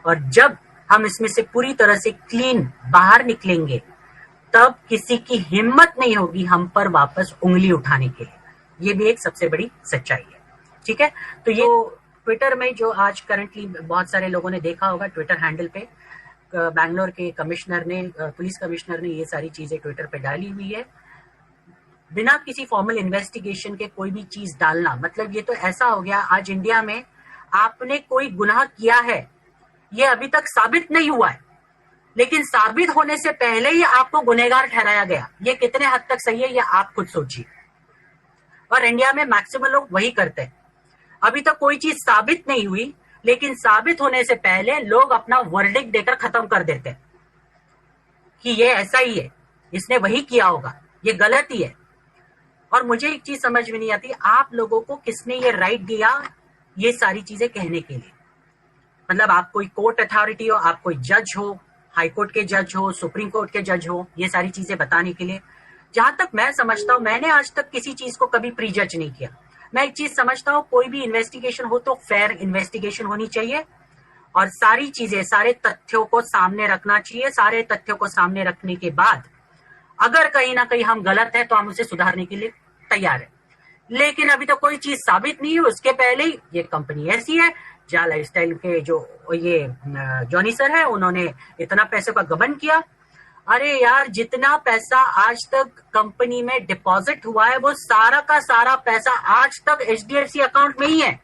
और जब हम इसमें से पूरी तरह से क्लीन बाहर निकलेंगे तब किसी की हिम्मत नहीं होगी हम पर वापस उंगली उठाने के लिए। ये भी एक सबसे बड़ी सच्चाई है। ठीक है, तो ये ट्विटर में जो आज करंटली बहुत सारे लोगों ने देखा होगा, ट्विटर हैंडल पे बैंगलोर के कमिश्नर ने, पुलिस कमिश्नर ने ये सारी चीजें ट्विटर पे डाली हुई है। बिना किसी फॉर्मल इन्वेस्टिगेशन के कोई भी चीज डालना, मतलब ये तो ऐसा हो गया आज इंडिया में आपने कोई गुनाह किया है, ये अभी तक साबित नहीं हुआ है, लेकिन साबित होने से पहले ही आपको गुनहगार ठहराया गया। ये कितने हद तक सही है, ये आप खुद सोचिए। और इंडिया में मैक्सिमम लोग वही करते हैं। अभी तक कोई चीज साबित नहीं हुई, लेकिन साबित होने से पहले लोग अपना वर्डिक्ट देकर खत्म कर देते हैं कि ये ऐसा ही है, इसने वही किया होगा, ये गलत ही है। और मुझे एक चीज समझ में नहीं आती, आप लोगों को किसने ये राइट दिया ये सारी चीजें कहने के लिए? मतलब आप कोई कोर्ट अथॉरिटी हो, आप कोई जज हो, हाई कोर्ट के जज हो, सुप्रीम कोर्ट के जज हो, ये सारी चीजें बताने के लिए? जहां तक मैं समझता हूं, मैंने आज तक किसी चीज को कभी प्री जज नहीं किया। मैं एक चीज समझता हूं, कोई भी इन्वेस्टिगेशन हो तो फेयर इन्वेस्टिगेशन होनी चाहिए और सारी चीजें, सारे तथ्यों को सामने रखना चाहिए। सारे तथ्यों को सामने रखने के बाद अगर कहीं ना कहीं हम गलत है तो हम उसे सुधारने के लिए तैयार है। लेकिन अभी तक कोई चीज साबित नहीं है, उसके पहले ही ये कंपनी ऐसी है। जा लाइफस्टाइल के जो ये जॉनी सर है, उन्होंने इतना पैसे का गबन किया। अरे यार, जितना पैसा आज तक कंपनी में डिपॉजिट हुआ है वो सारा का सारा पैसा आज तक एचडीएफसी अकाउंट में ही है।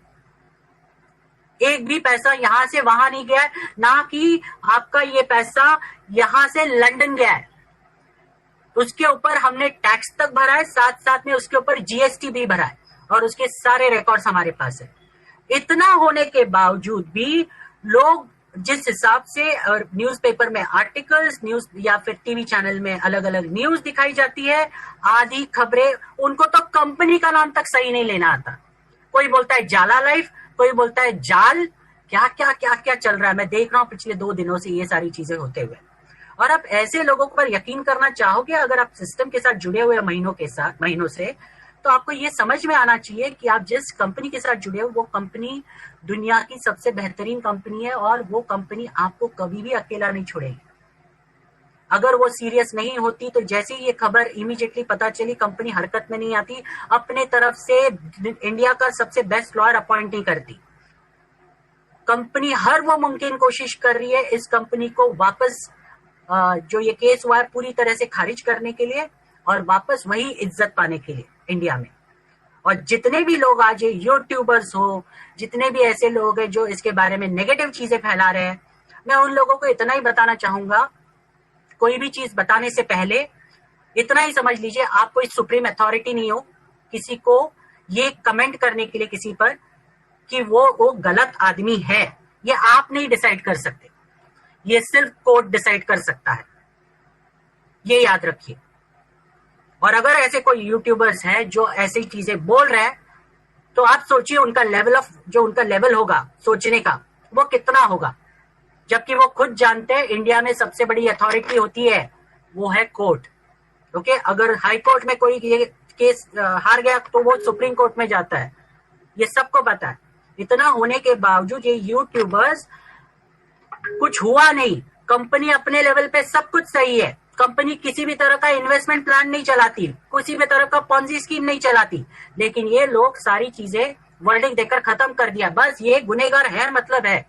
एक भी पैसा यहां से वहां नहीं गया है, ना कि आपका ये पैसा यहां से लंदन गया है। उसके ऊपर हमने टैक्स तक भरा है, साथ साथ में उसके ऊपर जीएसटी भी भरा है और उसके सारे रिकॉर्ड्स हमारे पास है। इतना होने के बावजूद भी लोग जिस हिसाब से न्यूज़पेपर में आर्टिकल्स, न्यूज या फिर टीवी चैनल में अलग अलग न्यूज दिखाई जाती है, आधी खबरें, उनको तो कंपनी का नाम तक सही नहीं लेना आता। कोई बोलता है जाला लाइफ, कोई बोलता है जाल, क्या क्या क्या क्या चल रहा है। मैं देख रहा हूं पिछले 2 दिनों से ये सारी चीजें होते हुए। और आप ऐसे लोगों पर यकीन करना चाहोगे? अगर आप सिस्टम के साथ जुड़े हुए महीनों से, तो आपको ये समझ में आना चाहिए कि आप जिस कंपनी के साथ जुड़े हो वो कंपनी दुनिया की सबसे बेहतरीन कंपनी है और वो कंपनी आपको कभी भी अकेला नहीं छोड़ेगी। अगर वो सीरियस नहीं होती तो जैसे ही ये खबर इमीडिएटली पता चली, कंपनी हरकत में नहीं आती, अपने तरफ से इंडिया का सबसे बेस्ट लॉयर अपॉइंट नहीं करती। कंपनी हर वो मुमकिन कोशिश कर रही है इस कंपनी को वापस जो ये केस हुआ है पूरी तरह से खारिज करने के लिए और वापस वही इज्जत पाने के लिए इंडिया में। और जितने भी लोग आज यूट्यूबर्स हो, जितने भी ऐसे लोग हैं जो इसके बारे में नेगेटिव चीजें फैला रहे हैं, मैं उन लोगों को इतना ही बताना चाहूंगा, कोई भी चीज बताने से पहले इतना ही समझ लीजिए, आप कोई सुप्रीम अथॉरिटी नहीं हो किसी को ये कमेंट करने के लिए किसी पर कि वो गलत आदमी है। ये आप नहीं डिसाइड कर सकते, ये सिर्फ कोर्ट डिसाइड कर सकता है, ये याद रखिए। और अगर ऐसे कोई यूट्यूबर्स हैं जो ऐसी चीजें बोल रहे हैं तो आप सोचिए उनका लेवल होगा सोचने का वो कितना होगा, जबकि वो खुद जानते हैं इंडिया में सबसे बड़ी अथॉरिटी होती है वो है कोर्ट। ओके, अगर हाई कोर्ट में कोई ये केस हार गया तो वो सुप्रीम कोर्ट में जाता है, ये सबको पता है। इतना होने के बावजूद ये यूट्यूबर्स, कुछ हुआ नहीं, कंपनी अपने लेवल पे सब कुछ सही है, कंपनी किसी भी तरह का इन्वेस्टमेंट प्लान नहीं चलाती, किसी भी तरह का पॉन्जी स्कीम नहीं चलाती, लेकिन ये लोग सारी चीजें वर्डिक्ट देकर खत्म कर दिया। बस ये गुनहगार है मतलब है।